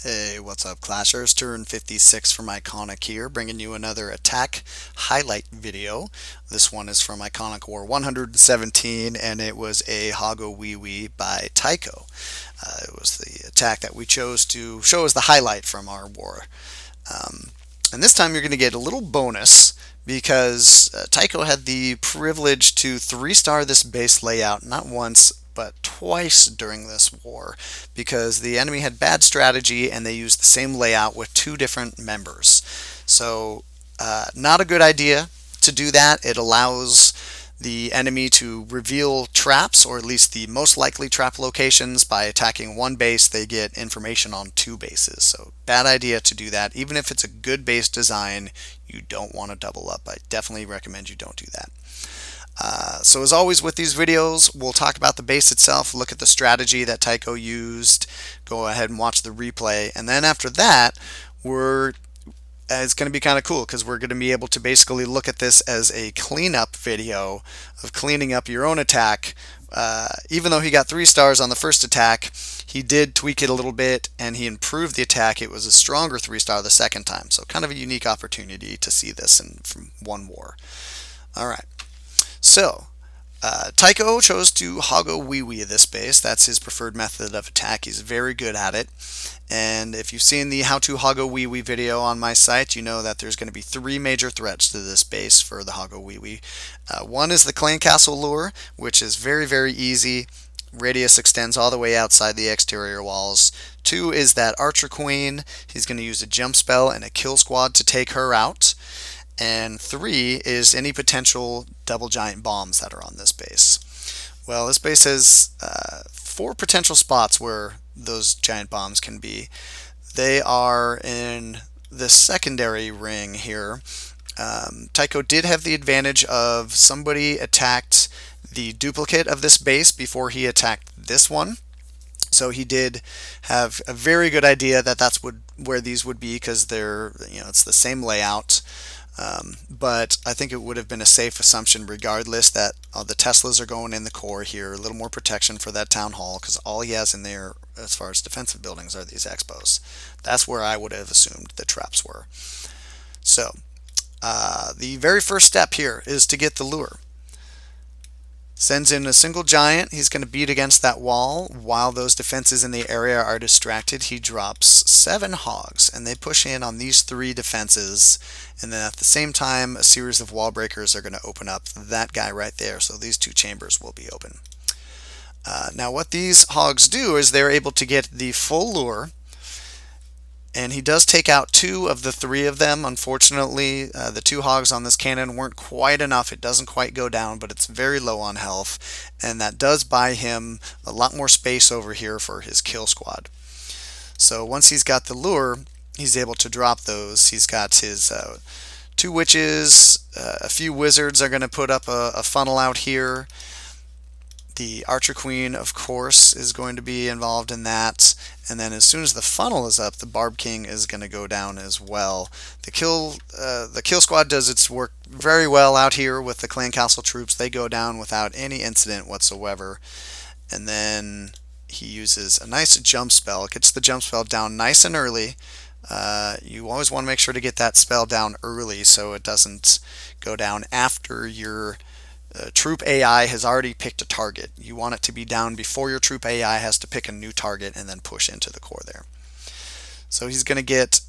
Hey, what's up, Clashers? Turn 56 from iKonik here, bringing you another attack highlight video. This one is from iKonik War 117, and it was a hogo by Tycho. It was the attack that we chose to show as the highlight from our war. Um, and this time you're going to get a little bonus because Tycho had the privilege to 3-star this base layout not once but twice during this war because the enemy had bad strategy and they used the same layout with two different members. So not a good idea to do that. It allows the enemy to reveal traps, or at least the most likely trap locations. By attacking one base, they get information on two bases. So bad idea to do that. Even if it's a good base design, you don't want to double up. I definitely recommend you don't do that. So as always with these videos, we'll talk about the base itself, look at the strategy that Tycho used, go ahead and watch the replay, and then after that, it's going to be kind of cool because we're going to be able to basically look at this as a cleanup video of cleaning up your own attack. Even though he got 3 stars on the first attack, he did tweak it a little bit and he improved the attack. It was a stronger 3-star the second time, so kind of a unique opportunity to see this from one war. Alright. So, Tycho chose to hogo this base. That's his preferred method of attack. He's very good at it. And if you've seen the how to hogo video on my site, you know that there's going to be 3 major threats to this base for the hogo. One is the clan castle lure, which is very, very easy. Radius extends all the way outside the exterior walls. 2 is that archer queen. He's going to use a jump spell and a kill squad to take her out. And 3 is any potential double giant bombs that are on this base. Well, this base has 4 potential spots where those giant bombs can be. They are in the secondary ring here. Tycho did have the advantage of somebody attacked the duplicate of this base before he attacked this one. So he did have a very good idea that that's where these would be because it's the same layout. But I think it would have been a safe assumption regardless that the Teslas are going in the core here, a little more protection for that town hall because all he has in there as far as defensive buildings are these expos. That's where I would have assumed the traps were. So the very first step here is to get the lure. Sends in a single giant. He's going to beat against that wall. While those defenses in the area are distracted, he drops 7 hogs, and they push in on these 3 defenses. And then at the same time, a series of wall breakers are going to open up that guy right there. So these 2 chambers will be open. Now what these hogs do is they're able to get the full lure. And he does take out 2 of the 3 of them. Unfortunately, the 2 hogs on this cannon weren't quite enough. It doesn't quite go down, but it's very low on health. And that does buy him a lot more space over here for his kill squad. So once he's got the lure, he's able to drop those. He's got his 2 witches. A few wizards are going to put up a funnel out here. The Archer Queen, of course, is going to be involved in that. And then as soon as the funnel is up, the Barb King is going to go down as well. The kill squad does its work very well out here with the clan castle troops. They go down without any incident whatsoever. And then he uses a nice jump spell. Gets the jump spell down nice and early. You always want to make sure to get that spell down early so it doesn't go down after your troop AI has already picked a target. You want it to be down before your troop AI has to pick a new target and then push into the core there. So he's going to get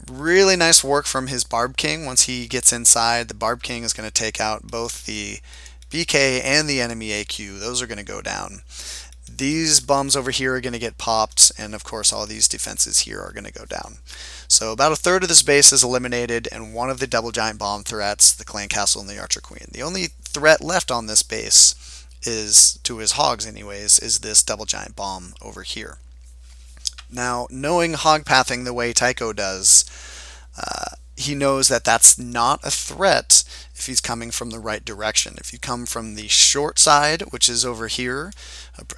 really nice work from his Barb King. Once he gets inside, the Barb King is going to take out both the BK and the enemy AQ. Those are going to go down. These bombs over here are going to get popped, and of course all these defenses here are going to go down. So about a third of this base is eliminated, and one of the double giant bomb threats, the clan castle and the Archer Queen. The only threat left on this base is, to his hogs anyways, is this double giant bomb over here. Now, knowing hog pathing the way Tycho does, he knows that that's not a threat if he's coming from the right direction. If you come from the short side, which is over here,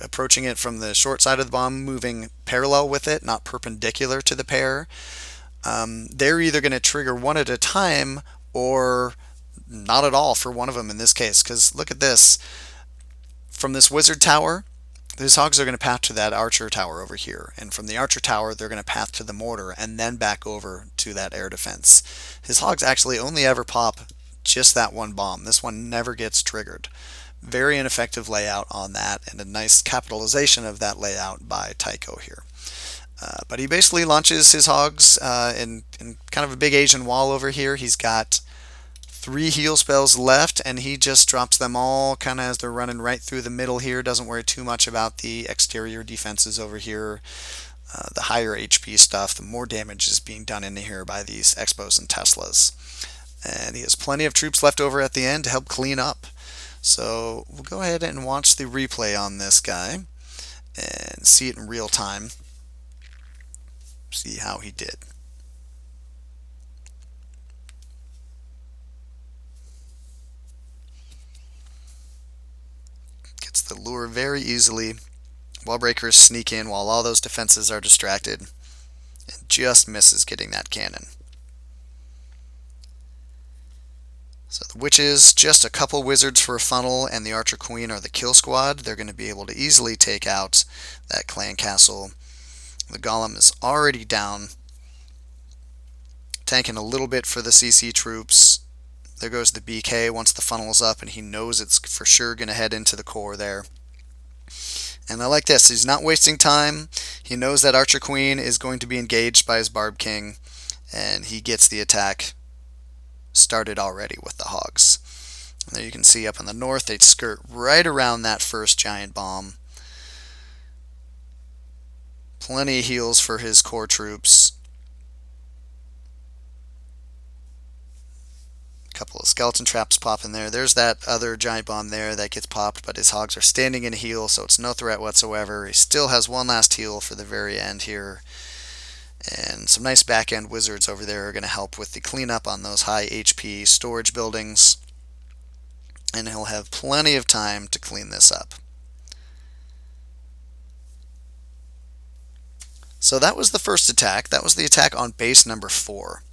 approaching it from the short side of the bomb, moving parallel with it, not perpendicular to the pair, they're either going to trigger one at a time or not at all for one of them in this case. Because look at this. From this wizard tower, These hogs are going to path to that archer tower over here, and from the archer tower they're going to path to the mortar and then back over to that air defense. His hogs actually only ever pop just that one bomb. This one never gets triggered. Very ineffective layout on that, and a nice capitalization of that layout by Tycho here. But he basically launches his hogs in kind of a big Asian wall over here. He's got 3 heal spells left, and he just drops them all kind of as they're running right through the middle here. Doesn't worry too much about the exterior defenses over here. The higher HP stuff, the more damage is being done in here by these Expos and Teslas. And he has plenty of troops left over at the end to help clean up. So we'll go ahead and watch the replay on this guy and see it in real time. See how he did. Gets the lure very easily. Wall breakers sneak in while all those defenses are distracted, and just misses getting that cannon. So the witches, just a couple wizards for a funnel, and the archer queen are the kill squad. They're going to be able to easily take out that clan castle. The golem is already down, tanking a little bit for the CC troops. There goes the BK once the funnel is up, and he knows it's for sure going to head into the core there. And I like this. He's not wasting time. He knows that Archer Queen is going to be engaged by his Barb King, and he gets the attack started already with the hogs. And there you can see up in the north, they'd skirt right around that first giant bomb. Plenty of heals for his core troops. A couple of skeleton traps pop in there. There's that other giant bomb there that gets popped, but his hogs are standing in a heal, so it's no threat whatsoever. He still has one last heal for the very end here. And some nice back end wizards over there are going to help with the cleanup on those high HP storage buildings. And he'll have plenty of time to clean this up. So that was the first attack. That was the attack on base number 4.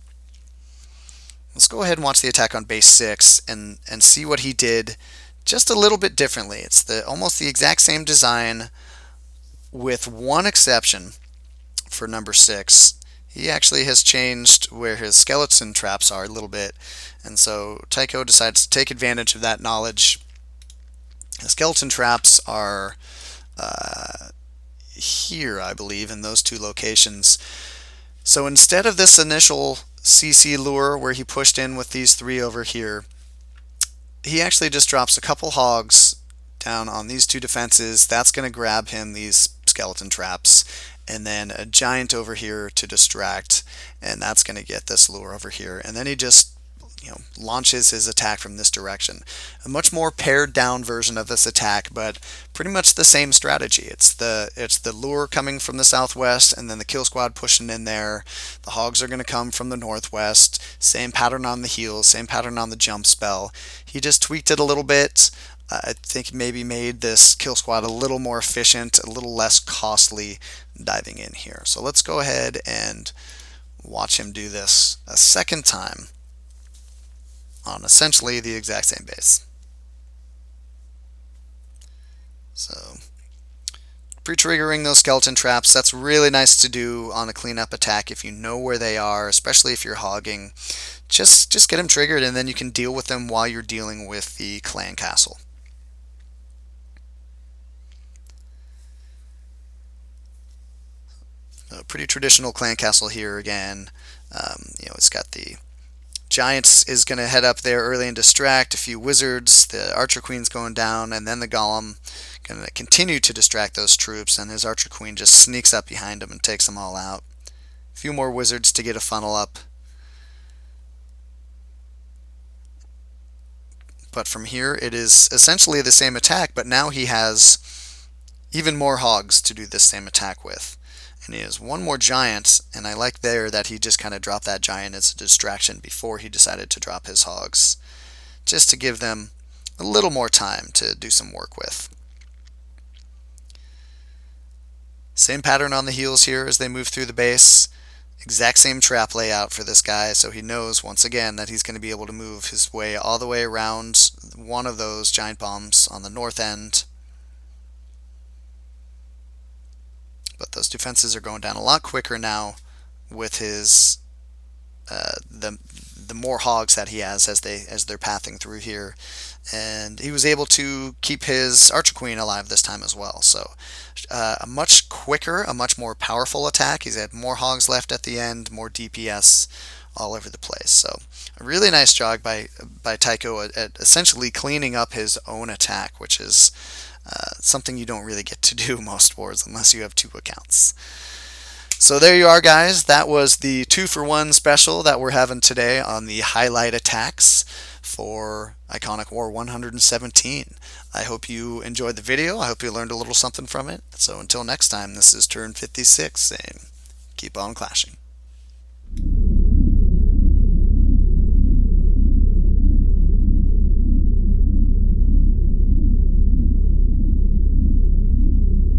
Let's go ahead and watch the attack on base 6 and see what he did just a little bit differently. It's almost the exact same design with one exception for number 6. He actually has changed where his skeleton traps are a little bit, and so Tycho decides to take advantage of that knowledge. The skeleton traps are here, I believe, in those 2 locations. So instead of this initial CC lure where he pushed in with these 3 over here, he actually just drops a couple hogs down on these 2 defenses. That's going to grab him these skeleton traps, and then a giant over here to distract, and that's going to get this lure over here. And then he just launches his attack from this direction. A much more pared down version of this attack, but pretty much the same strategy. It's the lure coming from the southwest, and then the kill squad pushing in there. The hogs are going to come from the northwest. Same pattern on the heals, same pattern on the jump spell. He just tweaked it a little bit. I think maybe made this kill squad a little more efficient, a little less costly diving in here. So let's go ahead and watch him do this a second time on essentially the exact same base. So pre-triggering those skeleton traps, that's really nice to do on a cleanup attack if you know where they are, especially if you're hogging. Just get them triggered, and then you can deal with them while you're dealing with the clan castle. A pretty traditional clan castle here again. It's got the Giants is going to head up there early and distract a few wizards. The Archer Queen's going down, and then the Golem going to continue to distract those troops, and his Archer Queen just sneaks up behind him and takes them all out. A few more wizards to get a funnel up. But from here, it is essentially the same attack, but now he has even more hogs to do this same attack with. And he has one more giant, and I like there that he just kind of dropped that giant as a distraction before he decided to drop his hogs, just to give them a little more time to do some work with. Same pattern on the heels here as they move through the base. Exact same trap layout for this guy, so he knows once again that he's going to be able to move his way all the way around one of those giant bombs on the north end. but those defenses are going down a lot quicker now with his the more hogs that he has as they're pathing through here, and he was able to keep his Archer Queen alive this time as well. So a much quicker, a much more powerful attack. He's had more hogs left at the end, more DPS all over the place. So a really nice job by Tycho at essentially cleaning up his own attack, which is something you don't really get to do most wars unless you have two accounts. So there you are, guys. That was the 2-for-1 special that we're having today on the highlight attacks for iKonik War 117. I hope you enjoyed the video. I hope you learned a little something from it. So until next time, this is Turn 56 saying keep on clashing.